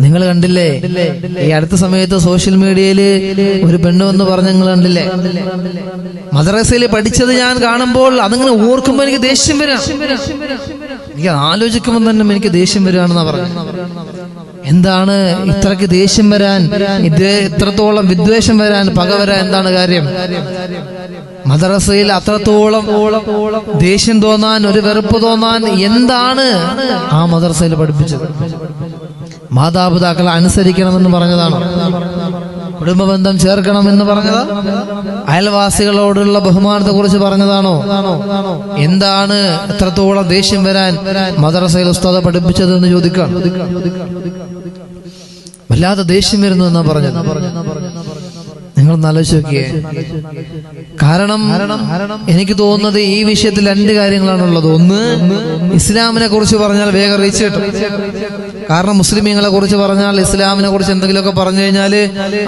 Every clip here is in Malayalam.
നിങ്ങൾ കണ്ടില്ലേ ഈ അടുത്ത സമയത്ത് സോഷ്യൽ മീഡിയയില് ഒരു പെണ്ണ് വന്ന് പറഞ്ഞ നിങ്ങൾ കണ്ടില്ലേ? മദ്രസയിൽ പഠിച്ചത് ഞാൻ കാണുമ്പോൾ അതിങ്ങനെ ഓർക്കുമ്പോ എനിക്ക് ദേഷ്യം വരാം. എനിക്ക് ആലോചിക്കുമ്പോൾ തന്നെ എനിക്ക് ദേഷ്യം വരികയാണെന്നാ പറഞ്ഞു. എന്താണ് ഇത്രക്ക് ദേഷ്യം വരാൻ, ഇത്രത്തോളം വിദ്വേഷം വരാൻ, പക വരാൻ എന്താണ് കാര്യം? മദ്രസയിൽ അത്രത്തോളം ദേഷ്യം തോന്നാൻ, ഒരു വെറുപ്പ് തോന്നാൻ എന്താണ് ആ മദ്രസയിൽ പഠിപ്പിച്ചത്? മാതാപിതാക്കളെ അനുസരിക്കണമെന്ന് പറഞ്ഞതാണ്, കുടുംബബന്ധം ചേർക്കണമെന്ന് പറഞ്ഞതാ, അയൽവാസികളോടുള്ള ബഹുമാനത്തെ കുറിച്ച് പറഞ്ഞതാണോ? എന്താണ് എത്രത്തോളം ദേഷ്യം വരാൻ മദ്രസയിൽ ഉസ്താദ് പഠിപ്പിച്ചതെന്ന് ചോദിക്കാം. വല്ലാതെ ദേഷ്യം വരുന്നു എന്നാ പറഞ്ഞത്. നിങ്ങൾ ആലോചിച്ച് നോക്കിയേ. കാരണം എനിക്ക് തോന്നുന്നത് ഈ വിഷയത്തിൽ രണ്ട് കാര്യങ്ങളാണുള്ളത്. ഒന്ന്, ഇസ്ലാമിനെ കുറിച്ച് പറഞ്ഞാൽ വേഗം റീച്ച് കിട്ടും. കാരണം മുസ്ലിമീങ്ങളെ കുറിച്ച് പറഞ്ഞാൽ, ഇസ്ലാമിനെ കുറിച്ച് എന്തെങ്കിലുമൊക്കെ പറഞ്ഞു കഴിഞ്ഞാല്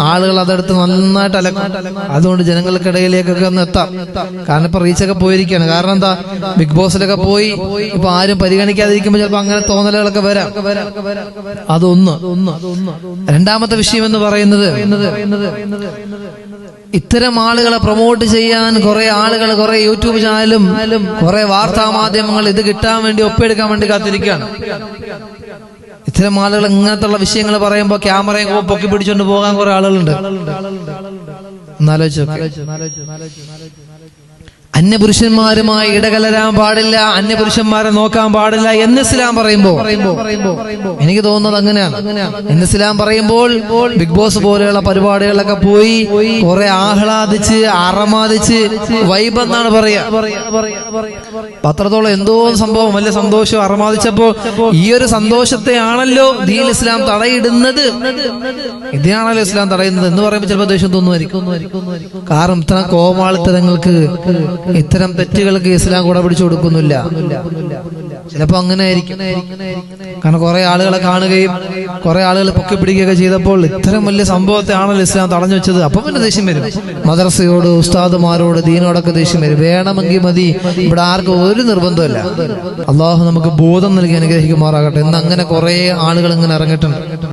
ആളുകൾ അതെടുത്ത് നന്നായിട്ട് അലക്കും. അതുകൊണ്ട് ജനങ്ങൾക്കിടയിലേക്കൊക്കെ ഒന്ന് എത്താം. കാരണം ഇപ്പൊ റീച്ചൊക്കെ പോയിരിക്കുകയാണ്. കാരണം എന്താ, ബിഗ് ബോസിലൊക്കെ പോയി ഇപ്പൊ ആരും പരിഗണിക്കാതിരിക്കുമ്പോൾ ചിലപ്പോ അങ്ങനെ തോന്നലുകളൊക്കെ വരാം. അതൊന്ന്. രണ്ടാമത്തെ വിഷയം എന്ന് പറയുന്നത്, ഇത്തരം ആളുകളെ പ്രൊമോട്ട് ചെയ്യാൻ കുറെ ആളുകൾ, കുറെ യൂട്യൂബ് ചാനലും കുറെ വാർത്താ മാധ്യമങ്ങൾ ഇത് കിട്ടാൻ വേണ്ടി ഒപ്പിയെടുക്കാൻ വേണ്ടി കാത്തിരിക്കുകയാണ്. ഇത്തരം ആളുകൾ ഇങ്ങനത്തുള്ള വിഷയങ്ങൾ പറയുമ്പോൾ ക്യാമറയും പൊക്കി പിടിച്ചോണ്ട് പോകാൻ കുറെ ആളുകളുണ്ട്. അന്യപുരുഷന്മാരുമായി ഇടകലരാൻ പാടില്ല, അന്യപുരുഷന്മാരെ നോക്കാൻ പാടില്ല എന്ന് ഇസ്ലാം പറയുമ്പോ എനിക്ക് തോന്നുന്നത് അങ്ങനെയാണ്. എന്ന് ഇസ്ലാം പറയുമ്പോൾ ബിഗ് ബോസ് പോലെയുള്ള പരിപാടികളിലൊക്കെ പോയി കുറെ ആഹ്ലാദിച്ച് അറമാദിച്ച് വൈബ് എന്നാണ് പറയാ. പത്രത്തോളം എന്തോ സംഭവം, വലിയ സന്തോഷം അറമാദിച്ചപ്പോ ഈ ഒരു സന്തോഷത്തെ ആണല്ലോ ദീൻ ഇസ്ലാം തടയിടുന്നത്. ഇതിനാണല്ലോ ഇസ്ലാം തടയുന്നത് എന്ന് പറയുമ്പോൾ ചിലപ്പോൾ ദേഷ്യം തോന്നുമായിരിക്കും. കാരണം ഇത്തരം കോമാളിത്തരങ്ങൾക്ക്, ഇത്തരം തെറ്റുകൾക്ക് ഇസ്ലാം കൂടെ പിടിച്ചു കൊടുക്കുന്നില്ല. ചിലപ്പോ അങ്ങനെ ആയിരിക്കും. കാരണം കുറെ ആളുകളെ കാണുകയും കുറെ ആളുകൾ പൊക്കി പിടിക്കുകയൊക്കെ ചെയ്തപ്പോൾ ഇത്തരം വലിയ സംഭവത്തെ ആണല്ലോ ഇസ്ലാം തടഞ്ഞു വെച്ചത്. അപ്പൊ പിന്നെ ദേഷ്യം വരും. മദ്രസയോട്, ഉസ്താദുമാരോട്, ദീനോടൊക്കെ ദേഷ്യം വരും. വേണമെങ്കിൽ മതി, ഇവിടെ ആർക്കും ഒരു നിർബന്ധമില്ല. അള്ളാഹു നമുക്ക് ബോധം നൽകി അനുഗ്രഹിക്കുമാറാകട്ടെ. എന്ന് അങ്ങനെ കുറെ ആളുകൾ ഇങ്ങനെ ഇറങ്ങിയിട്ടുണ്ട്.